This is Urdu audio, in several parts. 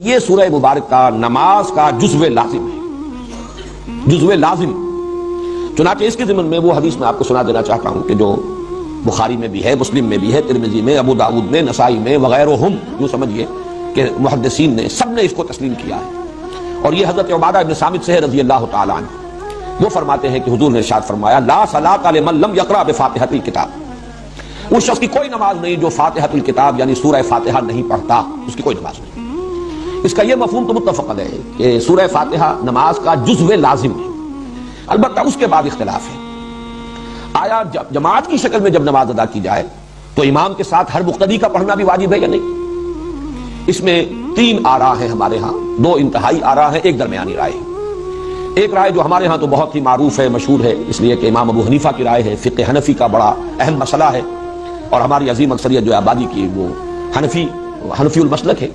یہ سورہ مبارک کا نماز کا جزو لازم ہے، جزو لازم۔ چنانچہ اس کے ضمن میں وہ حدیث میں آپ کو سنا دینا چاہتا ہوں کہ جو بخاری میں بھی ہے، مسلم میں بھی ہے، ترمذی میں، ابو داؤد میں، نسائی میں وغیرہم، یوں سمجھیے کہ محدثین نے سب نے اس کو تسلیم کیا ہے۔ اور یہ حضرت عبادہ ابن صامت سے ہے رضی اللہ تعالی عنہ۔ وہ فرماتے ہیں کہ حضور نے ارشاد فرمایا لا صلاۃ لمن لم یقرأ بفاتحۃ الکتاب، اس شخص کی کوئی نماز نہیں جو فاتحۃ الکتاب یعنی سورہ فاتحہ نہیں پڑھتا، اس کی کوئی نماز نہیں۔ اس کا یہ مفہوم تو متفق ہے کہ سورہ فاتحہ نماز کا جزو لازم ہے، البتہ اس کے بعد اختلاف ہے۔ آیا جماعت کی شکل میں جب نماز ادا کی جائے تو امام کے ساتھ ہر مقتدی کا پڑھنا بھی واجب ہے یا نہیں؟ اس میں تین آراء ہیں ہمارے ہاں، دو انتہائی آراء ہیں، ایک درمیانی رائے ہے۔ ایک رائے جو ہمارے ہاں تو بہت ہی معروف ہے، مشہور ہے، اس لیے کہ امام ابو حنیفہ کی رائے ہے، فقہ حنفی کا بڑا اہم مسئلہ ہے، اور ہماری عظیم اکثریت جو آبادی کی وہ حنفی المسلک ہے۔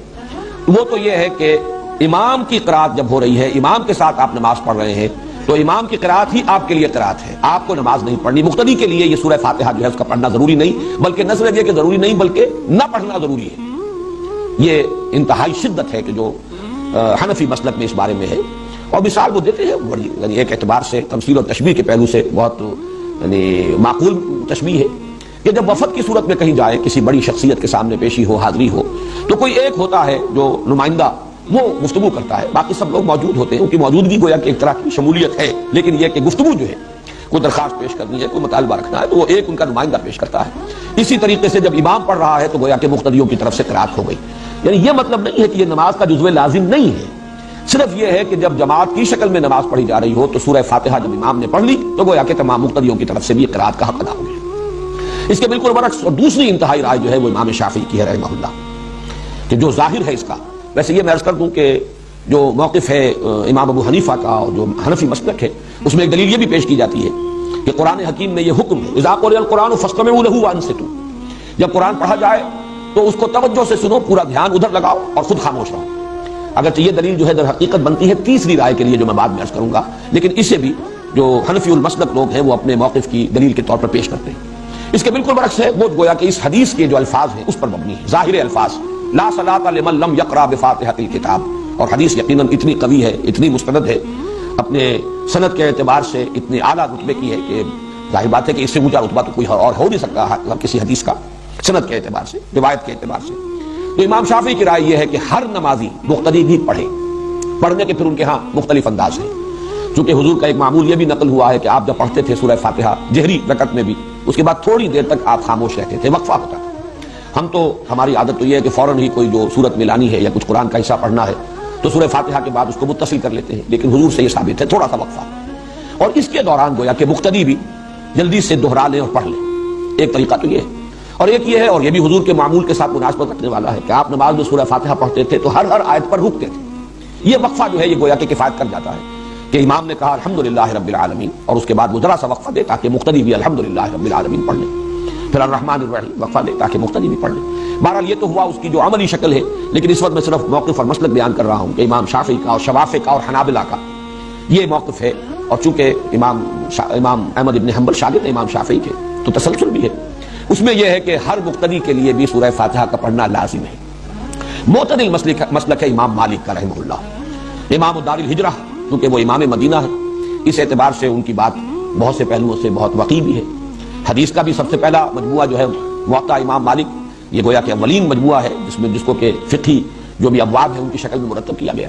وہ تو یہ ہے کہ امام کی قرات جب ہو رہی ہے، امام کے ساتھ آپ نماز پڑھ رہے ہیں تو امام کی قرات ہی آپ کے لیے قرات ہے، آپ کو نماز نہیں پڑھنی۔ مقتدی کے لیے یہ سورہ فاتحہ جو ہے اس کا پڑھنا ضروری نہیں، بلکہ نہ صرف یہ کہ ضروری نہیں بلکہ نہ پڑھنا ضروری ہے۔ یہ انتہائی شدت ہے کہ جو حنفی مسلک میں اس بارے میں ہے، اور مثال وہ دیتے ہیں بڑی، یعنی ایک اعتبار سے تمثیل اور تشبیہ کے پہلو سے بہت یعنی معقول تشبیہ ہے کہ جب وفد کی صورت میں کہیں جائے، کسی بڑی شخصیت کے سامنے پیشی ہو، حاضری ہو، تو کوئی ایک ہوتا ہے جو نمائندہ، وہ گفتگو کرتا ہے، باقی سب لوگ موجود ہوتے ہیں، ان کی موجودگی گویا کہ ایک طرح کی شمولیت ہے، لیکن یہ کہ گفتگو جو ہے کوئی درخواست پیش کرنی ہے، کوئی مطالبہ رکھنا ہے، تو وہ ایک ان کا نمائندہ پیش کرتا ہے۔ اسی طریقے سے جب امام پڑھ رہا ہے تو گویا کہ مقتدیوں کی طرف سے قرات ہو گئی۔ یعنی یہ مطلب نہیں ہے کہ یہ نماز کا جزو لازم نہیں ہے، صرف یہ ہے کہ جب جماعت کی شکل میں نماز پڑھی جا رہی ہو تو سورہ فاتحہ جب امام نے پڑھ لی تو گویا کہ تمام مقتدیوں کی طرف سے بھی قرات کا حق ادا ہو گیا۔ اس کے بالکل برعکس اور دوسری انتہائی رائے جو ہے وہ امام شافعی کی ہے رحمہ اللہ، کہ جو ظاہر ہے اس کا، ویسے یہ میں عرض کر دوں کہ جو موقف ہے امام ابو حنیفہ کا اور جو حنفی مسلک ہے، اس میں ایک دلیل یہ بھی پیش کی جاتی ہے کہ قرآن حکیم میں یہ حکم ہے اذا قرئ القرآن فاستمعوا له وانصتوا، جب قرآن پڑھا جائے تو اس کو توجہ سے سنو، پورا دھیان ادھر لگاؤ اور خود خاموش رہو۔ اگرچہ یہ دلیل جو ہے در حقیقت بنتی ہے تیسری رائے کے لیے جو میں بعد میں عرض کروں گا، لیکن اسے بھی جو حنفی المسلک لوگ ہیں وہ اپنے موقف کی دلیل کے طور پر پیش کرتے ہیں۔ اس کے بالکل برعکس ہے، وہ گویا کہ اس حدیث کے جو الفاظ ہیں اس پر مبنی ہے، ظاہر الفاظ لا صلاۃ لمن لم یقرأ بفاتحۃ الکتاب، اور حدیث یقیناً اتنی قوی ہے، اتنی مستند ہے، اپنے سند کے اعتبار سے اتنی اعلیٰ رتبے کی ہے کہ ظاہر بات ہے کہ اس سے اونچا رتبہ تو کوئی اور ہو نہیں سکتا کسی حدیث کا، سند کے اعتبار سے، روایت کے اعتبار سے۔ تو امام شافعی کی رائے یہ ہے کہ ہر نمازی مقتدی بھی پڑھے، پڑھنے کے پھر ان کے ہاں مختلف انداز ہیں، چونکہ حضور کا ایک معمول یہ بھی نقل ہوا ہے کہ آپ جب پڑھتے تھے سورہ فاتحہ جہری رکعت میں بھی، اس کے بعد تھوڑی دیر تک آپ خاموش رہتے تھے، وقفہ ہوتا تھا۔ ہم تو ہماری عادت تو یہ ہے کہ فوراً ہی کوئی جو سورت ملانی ہے یا کچھ قرآن کا حصہ پڑھنا ہے تو سورہ فاتحہ کے بعد اس کو متصل کر لیتے ہیں، لیکن حضور سے یہ ثابت ہے تھوڑا سا وقفہ، اور اس کے دوران گویا کہ مقتدی بھی جلدی سے دہرا لیں اور پڑھ لیں۔ ایک طریقہ تو یہ ہے، اور ایک یہ ہے، اور یہ بھی حضور کے معمول کے ساتھ مناسبت رکھنے والا ہے کہ آپ نماز میں سورہ فاتحہ پڑھتے تھے تو ہر آیت پر رکتے تھے۔ یہ وقفہ جو ہے یہ گویا کہ کفایت کر جاتا ہے کہ امام نے کہا الحمدللہ رب العالمین، اور اس کے بعد وہ ذرا سا وقفہ دے تاکہ مقتدی بھی الحمدللہ رب العالمین پڑھ لیں، پھر الرحمن الرحیم وقفہ دے تاکہ مقتدی بھی پڑھ لیں۔ بہرحال یہ تو ہوا اس کی جو عملی شکل ہے، لیکن اس وقت میں صرف موقف اور مسلک بیان کر رہا ہوں کہ امام شافعی کا اور شوافع کا اور حنابلہ کا یہ موقف ہے، اور چونکہ امام احمد ابن حنبل شاگرد امام شافعی کے تو تسلسل بھی ہے اس میں، یہ ہے کہ ہر مقتدی کے لیے بھی سورہ فاتحہ کا پڑھنا لازم ہے۔ معتدل مسلک ہے امام مالک کا رحمہ اللہ، امام دار الہجرہ، کیونکہ وہ امام مدینہ ہے، اس اعتبار سے ان کی بات بہت سے پہلوؤں سے بہت وقیع بھی ہے۔ حدیث کا بھی سب سے پہلا مجموعہ جو ہے موطا امام مالک، یہ گویا کہ اولین مجموعہ ہے جس کو کہ فقہی جو بھی ابواب ہیں ان کی شکل میں مرتب کیا گیا۔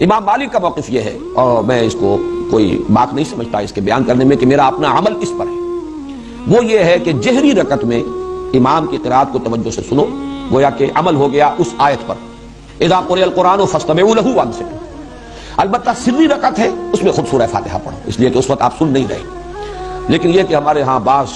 امام مالک کا موقف یہ ہے، اور میں اس کو کوئی بات نہیں سمجھتا اس کے بیان کرنے میں کہ میرا اپنا عمل اس پر ہے، وہ یہ ہے کہ جہری رکعت میں امام کی قرات کو توجہ سے سنو، گویا کہ عمل ہو گیا اس آیت پر اذا قرئ القرآن فاستمعوا له وانصتوا۔ البتہ سری رکعت ہے، اس میں خود سورہ فاتحہ پڑھو، اس لیے کہ اس وقت آپ سن نہیں رہے۔ لیکن یہ کہ ہمارے ہاں بعض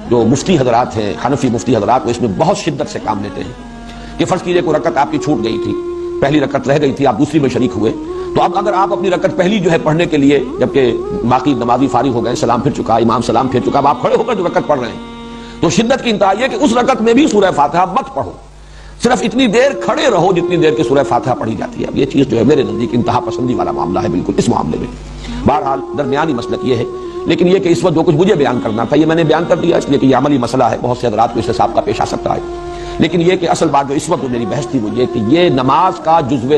جو مفتی حضرات ہیں، حنفی مفتی حضرات، وہ اس میں بہت شدت سے کام لیتے ہیں کہ فرض کیجئے کوئی رکعت آپ کی چھوٹ گئی تھی، پہلی رکعت رہ گئی تھی، آپ دوسری میں شریک ہوئے، تو اب اگر آپ اپنی رکعت پہلی جو ہے پڑھنے کے لیے، جبکہ باقی نمازی فارغ ہو گئے، سلام پھر چکا، امام سلام پھر چکا، اب آپ کھڑے ہو کر جو رکعت پڑھ رہے ہیں، تو شدت کی انتہا یہ کہ اس رکعت میں بھی سورہ فاتحہ مت پڑھو، صرف اتنی دیر کھڑے رہو جتنی دیر کہ سورہ فاتحہ پڑھی جاتی ہے۔ اب یہ چیز جو ہے میرے نزدیک انتہا پسندی والا معاملہ ہے بالکل اس معاملے میں۔ بہرحال درمیانی مسلک یہ ہے، لیکن یہ کہ اس وقت جو کچھ مجھے بیان کرنا تھا یہ میں نے بیان کر دیا، اس لیے کہ یہ عملی مسئلہ ہے، بہت سے حضرات کو اس سے سابقہ پیش آ سکتا ہے، لیکن یہ کہ اصل بات جو اس وقت میری بحث تھی وہ یہ کہ یہ نماز کا جزو